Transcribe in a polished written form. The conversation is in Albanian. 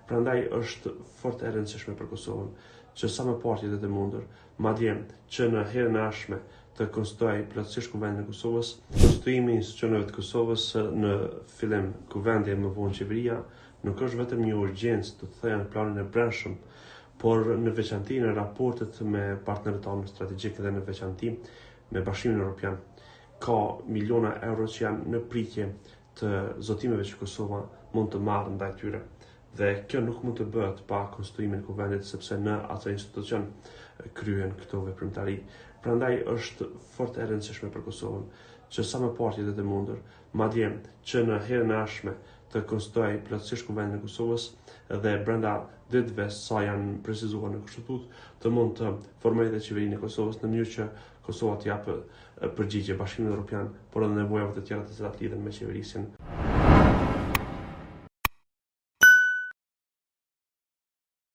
Prandaj është fort e rëndësishme për Kosovën që sa më parë jetë e mundur, madje që në herën e ardhshme të konstituoj plotësisht Kuvendin e Kosovës. Konstituimi i institucioneve të Kosovës në fillim kuvendi e më vonë qeveria nuk është vetëm një urgjencë, do të thoya në planin e brendshëm, por në veçanti në raportet me partnerët tanë strategjik dhe në veçanti me Bashkimin Evropian. Ka miliona euro që janë në pritje të zotimeve që Kosova mund të marrë ndaj tyre. Dhe kjo nuk mund të bëhet pa konstituimin e kuvendit, sepse në atë institucion kryen këto veprimtari. Prandaj është fort e rëndësishme për Kosovën që sa më parë jetë e mundur, madje që në herën e ardhshme të konstituoj plotësisht Kuvendin e Kosovës dhe brenda ditëve sa janë precizuar në kushtetutë të mund të formojë dhe qeverinë e Kosovës në mënyrë që Kosova të japë përgjigje Bashkimit Evropian, por edhe nevojave të tjera të cilat lidhen me qeverisjen.